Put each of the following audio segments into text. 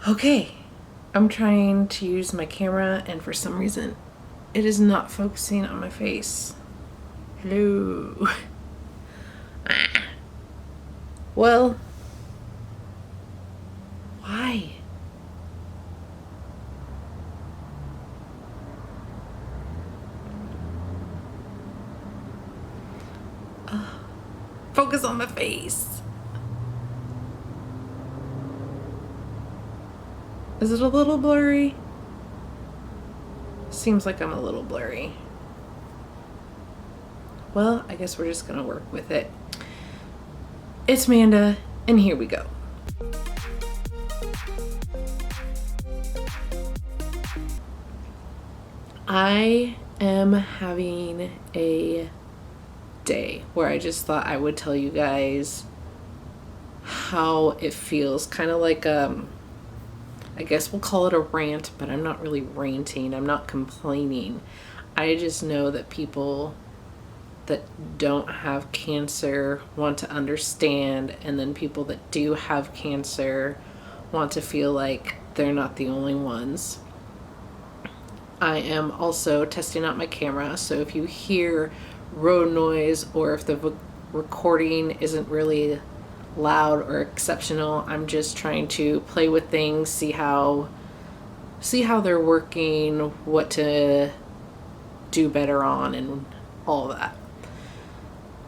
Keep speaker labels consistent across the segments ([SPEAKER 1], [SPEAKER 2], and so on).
[SPEAKER 1] Okay, I'm trying to use my camera and for some reason it is not focusing on my face. Hello. Well, why? Focus on my face. Is it a little blurry? Seems like I'm a little blurry. Well, I guess we're just gonna work with it. It's Amanda, and here we go. I am having a day where I just thought I would tell you guys how it feels. Kind of like I guess we'll call it a rant, but I'm not really ranting. I'm not complaining. I just know that people that don't have cancer want to understand, and then people that do have cancer want to feel like they're not the only ones. I am also testing out my camera, so if you hear road noise or if the recording isn't really loud or exceptional, I'm just trying to play with things, see how they're working, what to do better on, and all that.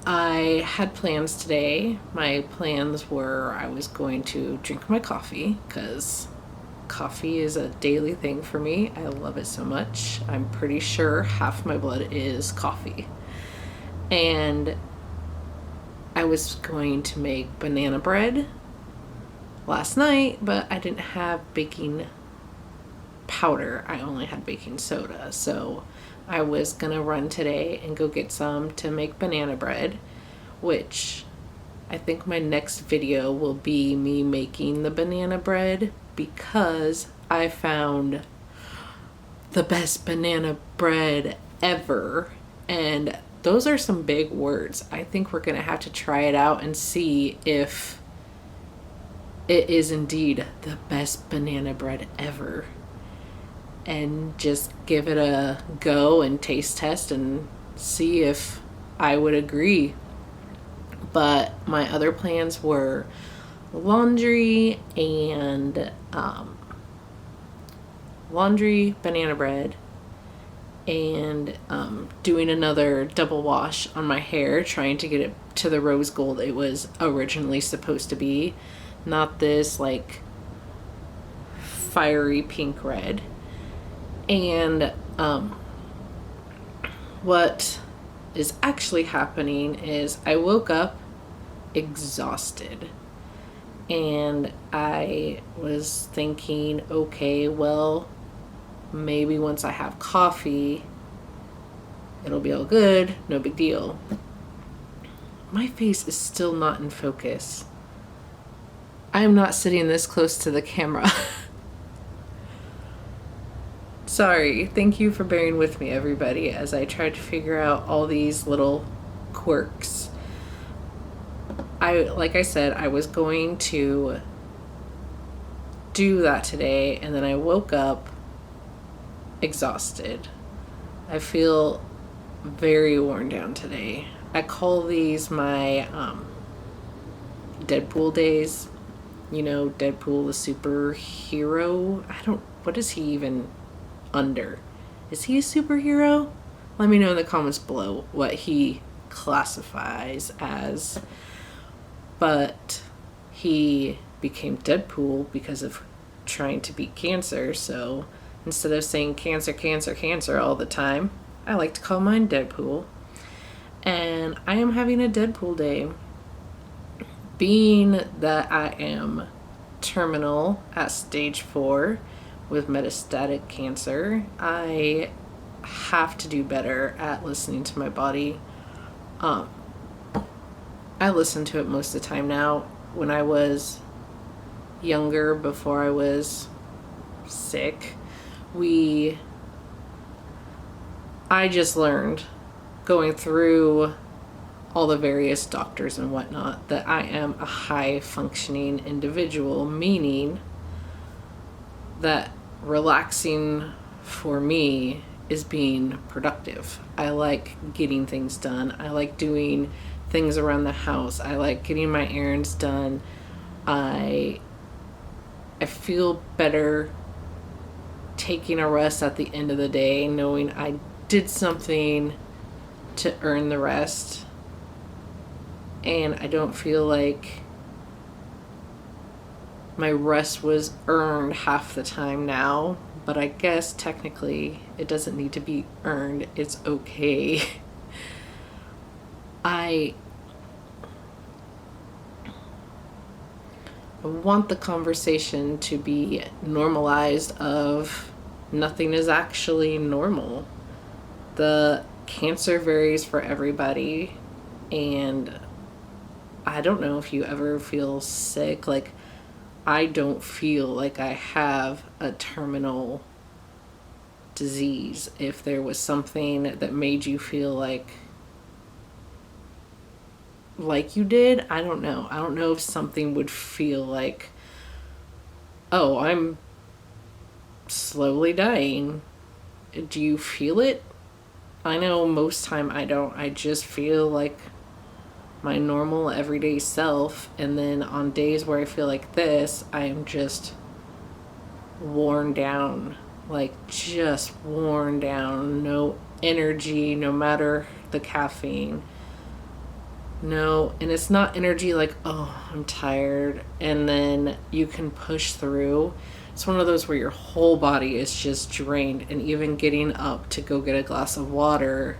[SPEAKER 1] I had plans today. My plans were I was going to drink my coffee because coffee is a daily thing for me. I love it so much. I'm pretty sure half my blood is coffee. And I was going to make banana bread last night, but I didn't have baking powder. I only had baking soda. So I was gonna run today and go get some to make banana bread, which I think my next video will be me making the banana bread because I found the best banana bread ever. And those are some big words. I think we're gonna have to try it out and see if it is indeed the best banana bread ever. And just give it a go and taste test and see if I would agree. But my other plans were laundry and banana bread, and doing another double wash on my hair, trying to get it to the rose gold it was originally supposed to be, not this like fiery pink red. And what is actually happening is I woke up exhausted, and I was thinking, okay, well, maybe once I have coffee it'll be all good, no big deal. My face is still not in focus. I am not sitting this close to the camera. Sorry, thank you for bearing with me, everybody, as I try to figure out all these little quirks. Like I said, I was going to do that today, and then I woke up exhausted. I feel very worn down today. I call these my DeadPool days. You know, Deadpool, the superhero. What is he even under? Is he a superhero? Let me know in the comments below what he classifies as. But he became Deadpool because of trying to beat cancer, so instead of saying cancer, cancer, cancer all the time, I like to call mine Deadpool. And I am having a Deadpool day. Being that I am terminal at stage 4 with metastatic cancer, I have to do better at listening to my body. I listen to it most of the time now. When I was younger, before I was sick, I just learned going through all the various doctors and whatnot that I am a high functioning individual, meaning that relaxing for me is being productive. I like getting things done. I like doing things around the house. I like getting my errands done. I feel better taking a rest at the end of the day, knowing I did something to earn the rest. And I don't feel like my rest was earned half the time now, but I guess technically it doesn't need to be earned. It's okay. I want the conversation to be normalized of nothing is actually normal. The cancer varies for everybody, and I don't know if you ever feel sick. Like, I don't feel like I have a terminal disease. If there was something that made you feel like you did, I don't know. I don't know if something would feel like, oh, I'm slowly dying. Do you feel it? I know most time I don't. I just feel like my normal everyday self, and then on days where I feel like this, I am just worn down, like just worn down. No energy, no matter the caffeine. No, and it's not energy like, oh, I'm tired, and then you can push through. It's one of those where your whole body is just drained, and even getting up to go get a glass of water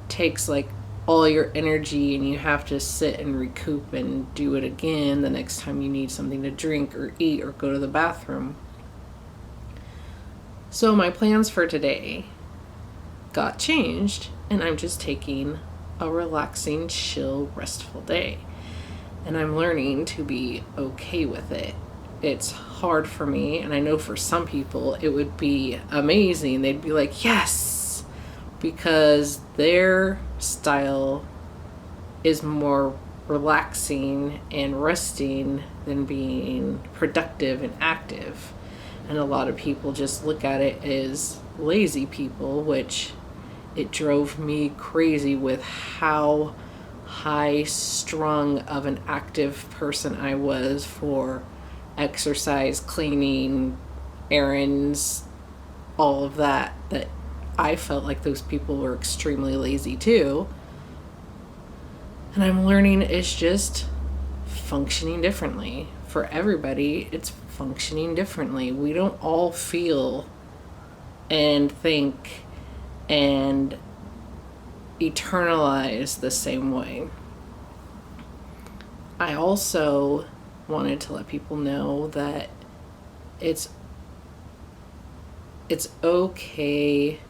[SPEAKER 1] takes like all your energy, and you have to sit and recoup and do it again the next time you need something to drink or eat or go to the bathroom. So my plans for today got changed, and I'm just taking a relaxing, chill, restful day. And I'm learning to be okay with it. It's hard for me, and I know for some people it would be amazing. They'd be like, yes, because their style is more relaxing and resting than being productive and active. And a lot of people just look at it as lazy people, which it drove me crazy with how high strung of an active person I was for exercise, cleaning, errands, all of that I felt like those people were extremely lazy too. And I'm learning it's just functioning differently. For everybody, it's functioning differently. We don't all feel and think and eternalize the same way. I also wanted to let people know that it's okay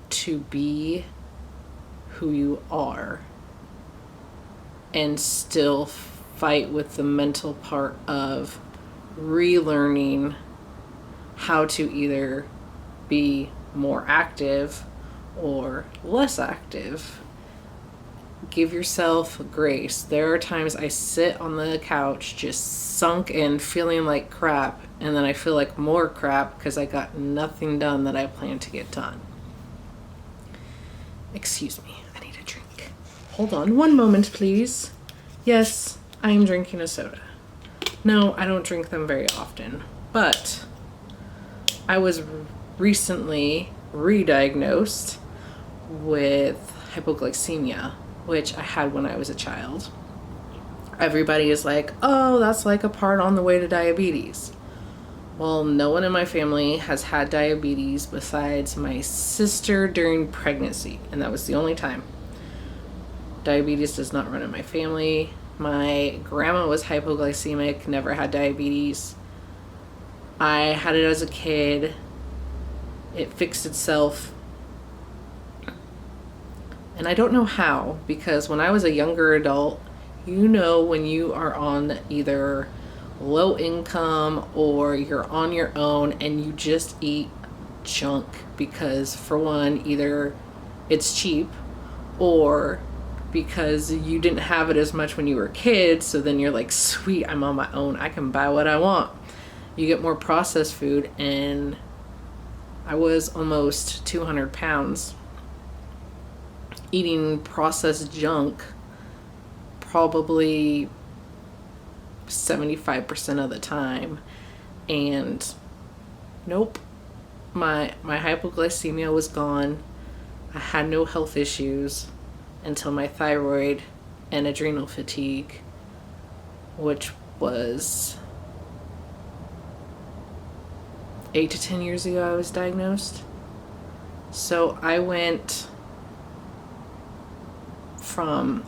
[SPEAKER 1] to be who you are and still fight with the mental part of relearning how to either be more active or less active. Give yourself grace. There are times I sit on the couch just sunk in, feeling like crap, and then I feel like more crap because I got nothing done that I planned to get done. Excuse me, I need a drink. Hold on one moment, please. Yes, I am drinking a soda. No, I don't drink them very often, but I was recently re-diagnosed with hypoglycemia, which I had when I was a child. Everybody is like, oh, that's like a part on the way to diabetes. Well, no one in my family has had diabetes besides my sister during pregnancy, and that was the only time. Diabetes does not run in my family. My grandma was hypoglycemic, never had diabetes. I had it as a kid. It fixed itself. And I don't know how, because when I was a younger adult, you know, when you are on either low income or you're on your own and you just eat junk because, for one, either it's cheap or because you didn't have it as much when you were a kid, so then you're like, sweet, I'm on my own, I can buy what I want. you get more processed food, and I was almost 200 pounds eating processed junk probably 75% of the time. And nope, my hypoglycemia was gone. I had no health issues until my thyroid and adrenal fatigue, which was 8 to 10 years ago I was diagnosed. So I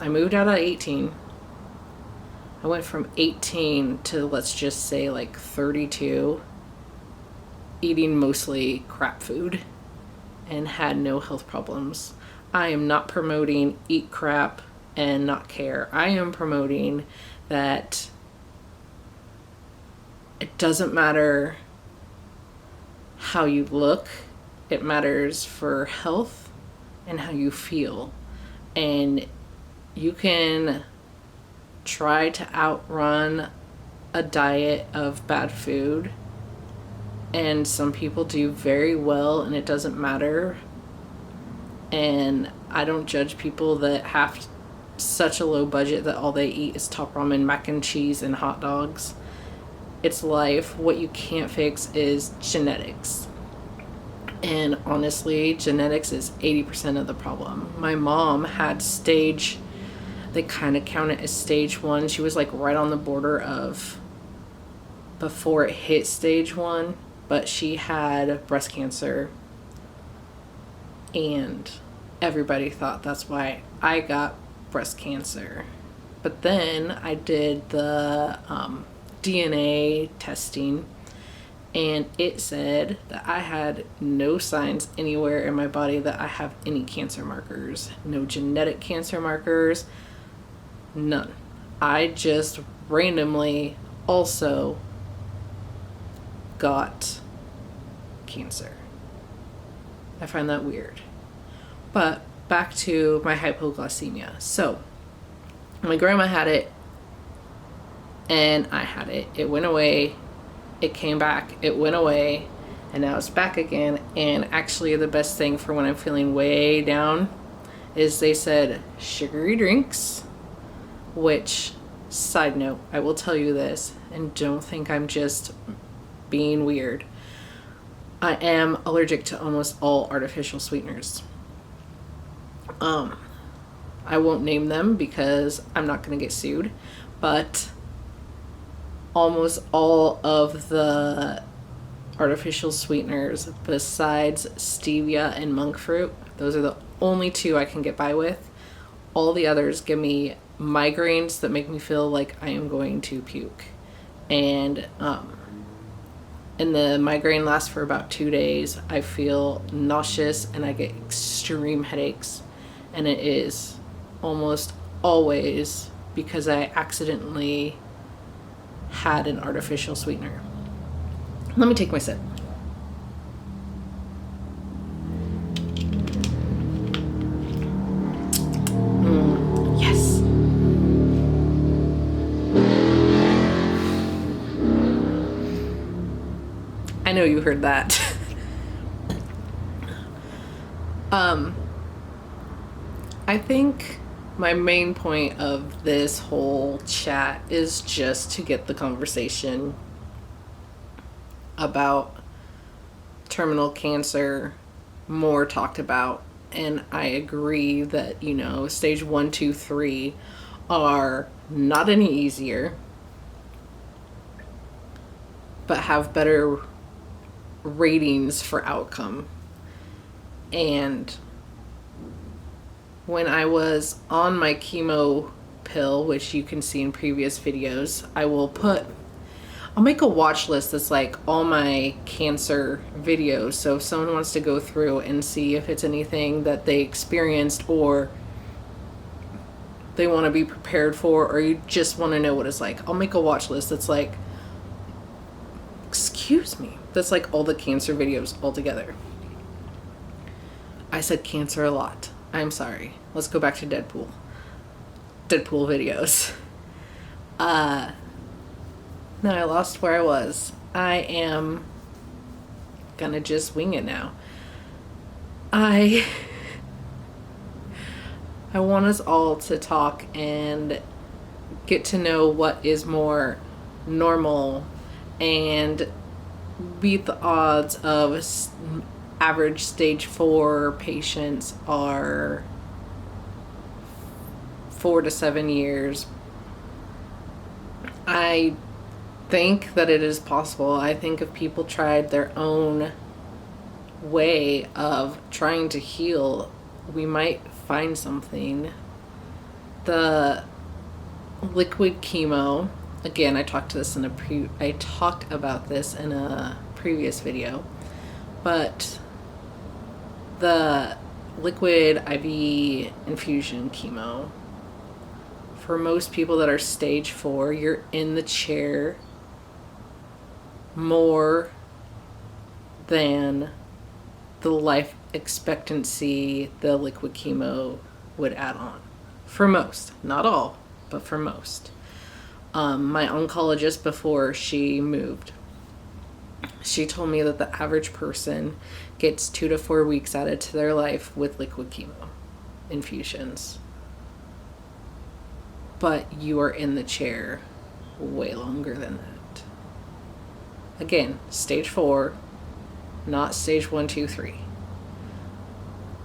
[SPEAKER 1] moved out at 18. I went from 18 to, let's just say, like 32, eating mostly crap food and had no health problems. I am not promoting eat crap and not care. I am promoting that it doesn't matter how you look, it matters for health and how you feel. And you can try to outrun a diet of bad food, and some people do very well and it doesn't matter. And I don't judge people that have such a low budget that all they eat is top ramen, mac and cheese, and hot dogs. It's life. What you can't fix is genetics. And honestly, genetics is 80% of the problem. My mom had they kind of count it as stage 1. She was like right on the border of before it hit stage 1, but she had breast cancer. And everybody thought that's why I got breast cancer. But then I did the DNA testing, and it said that I had no signs anywhere in my body that I have any cancer markers. No genetic cancer markers, none. I just randomly also got cancer. I find that weird. But back to my hypoglycemia. So my grandma had it, and I had it. It went away. It came back. It went away. And now it's back again. And actually the best thing for when I'm feeling way down is they said sugary drinks, which, side note, I will tell you this, and don't think I'm just being weird. I am allergic to almost all artificial sweeteners. I won't name them because I'm not going to get sued, but almost all of the artificial sweeteners besides stevia and monk fruit, those are the only two I can get by with. All the others give me migraines that make me feel like I am going to puke. And the migraine lasts for about 2 days. I feel nauseous and I get extreme headaches. And it is almost always because I accidentally had an artificial sweetener. Let me take my sip. Yes. I know you heard that. I think my main point of this whole chat is just to get the conversation about terminal cancer more talked about. And I agree that, stage 1, 2, 3 are not any easier, but have better ratings for outcome. And when I was on my chemo pill, which you can see in previous videos, I'll make a watch list that's like all my cancer videos. So if someone wants to go through and see if it's anything that they experienced or they want to be prepared for, or you just want to know what it's like, I'll make a watch list that's like, excuse me, that's like all the cancer videos all together. I said cancer a lot. I'm sorry. Let's go back to DeadPool. DeadPool videos. Now I lost where I was. I am gonna just wing it now. I want us all to talk and get to know what is more normal and beat the odds of average stage 4 patients are 4 to 7 years. I think that it is possible. I think if people tried their own way of trying to heal, we might find something. The liquid chemo, again, I talked about this in a previous video, but the liquid IV infusion chemo, for most people that are stage 4, you're in the chair more than the life expectancy the liquid chemo would add on. For most, not all, but for most. My oncologist, before she moved, she told me that the average person gets 2 to 4 weeks added to their life with liquid chemo infusions. But you are in the chair way longer than that. Again, stage 4, not stage 1, 2, 3.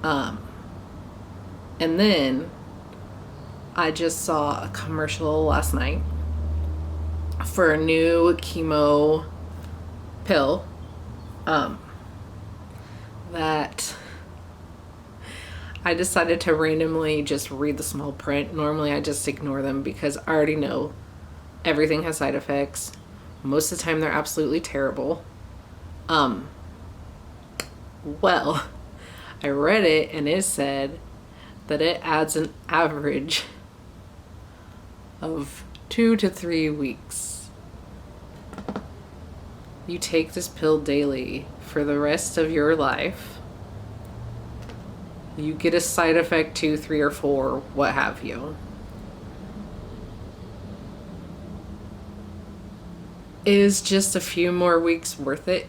[SPEAKER 1] And then I just saw a commercial last night for a new chemo pill that I decided to randomly just read the small print. Normally I just ignore them because I already know everything has side effects. Most of the time they're absolutely terrible. Well, I read it and it said that it adds an average of 2 to 3 weeks. You take this pill daily for the rest of your life. You get a side effect 2, 3, or 4, what have you. Is just a few more weeks worth it?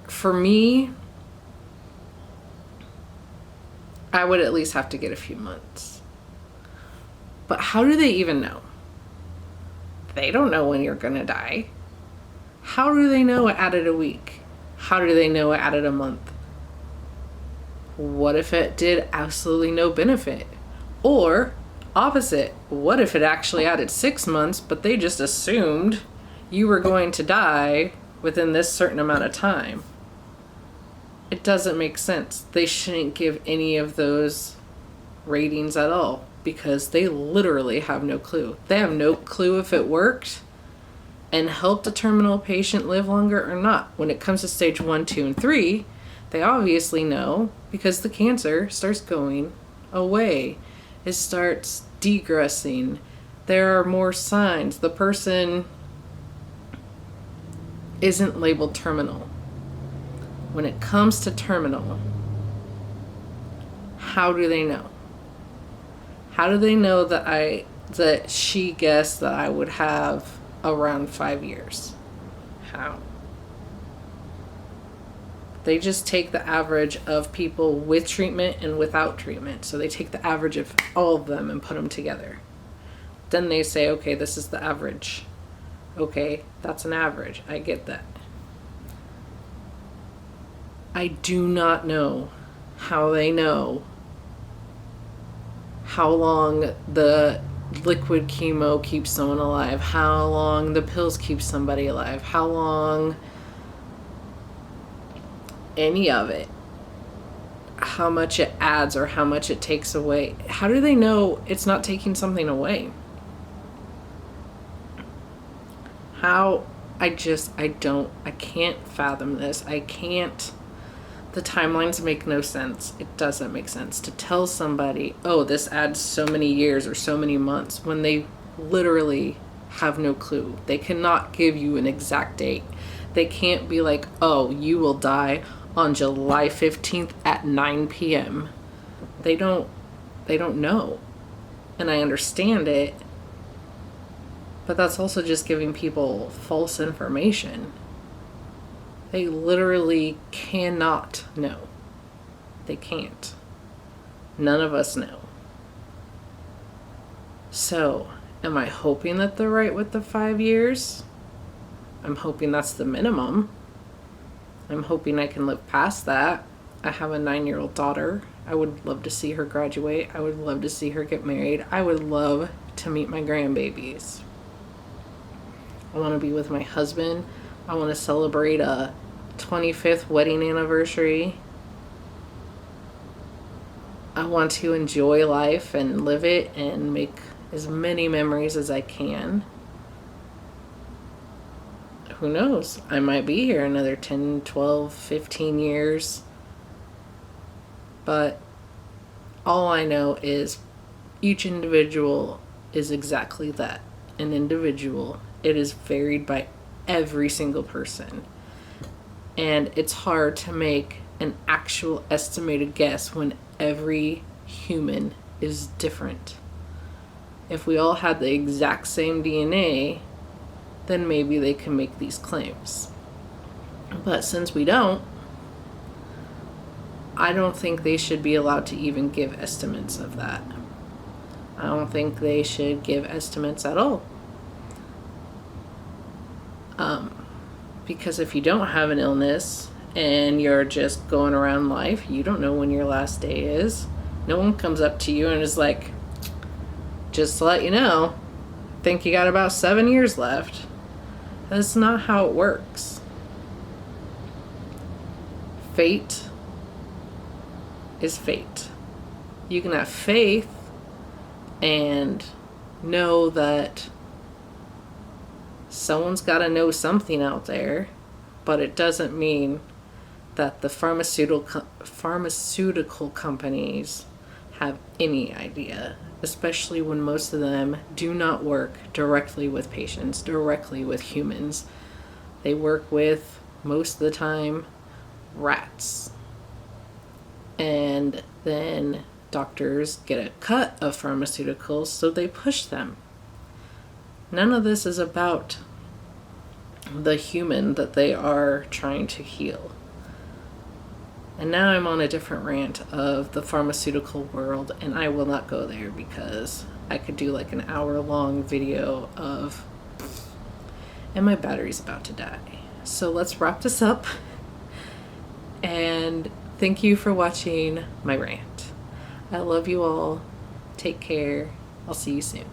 [SPEAKER 1] For me, I would at least have to get a few months. But how do they even know? They don't know when you're gonna die. How do they know it added a week? How do they know it added a month? What if it did absolutely no benefit? Or opposite, what if it actually added 6 months, but they just assumed you were going to die within this certain amount of time? It doesn't make sense. They shouldn't give any of those ratings at all because they literally have no clue. They have no clue if it worked and helped a terminal patient live longer or not. When it comes to stage 1, 2, and 3, they obviously know because the cancer starts going away. It starts degressing. There are more signs. The person isn't labeled terminal. When it comes to terminal, how do they know? How do they know that she guessed that I would have around 5 years? How? They just take the average of people with treatment and without treatment. So they take the average of all of them and put them together. Then they say, okay, this is the average. Okay, that's an average. I get that. I do not know how they know how long the liquid chemo keeps someone alive, how long the pills keep somebody alive, how long any of it, how much it adds or how much it takes away. How do they know it's not taking something away? How? I can't fathom this. The timelines make no sense. It doesn't make sense to tell somebody, oh, this adds so many years or so many months when they literally have no clue. They cannot give you an exact date. They can't be like, oh, you will die on July 15th at 9 p.m. They don't know. And I understand it, but that's also just giving people false information. They literally cannot know. They can't. None of us know. So, am I hoping that they're right with the 5 years? I'm hoping that's the minimum. I'm hoping I can live past that. I have a 9-year-old daughter. I would love to see her graduate. I would love to see her get married. I would love to meet my grandbabies. I want to be with my husband. I want to celebrate a 25th wedding anniversary. I want to enjoy life and live it and make as many memories as I can. Who knows? I might be here another 10, 12, 15 years. But all I know is each individual is exactly that, an individual. It is varied by every single person. And it's hard to make an actual estimated guess when every human is different. If we all had the exact same DNA, then maybe they can make these claims. But since we don't, I don't think they should be allowed to even give estimates of that. I don't think they should give estimates at all. Because if you don't have an illness and you're just going around life, you don't know when your last day is. No one comes up to you and is like, just to let you know, I think you got about 7 years left. That's not how it works. Fate is fate. You can have faith and know that someone's got to know something out there, but it doesn't mean that the pharmaceutical companies have any idea, especially when most of them do not work directly with patients, directly with humans. They work with, most of the time, rats. And then doctors get a cut of pharmaceuticals, so they push them. None of this is about the human that they are trying to heal. And now I'm on a different rant of the pharmaceutical world, and I will not go there because I could do like an hour-long video of, and my battery's about to die. So let's wrap this up, and thank you for watching my rant. I love you all. Take care. I'll see you soon.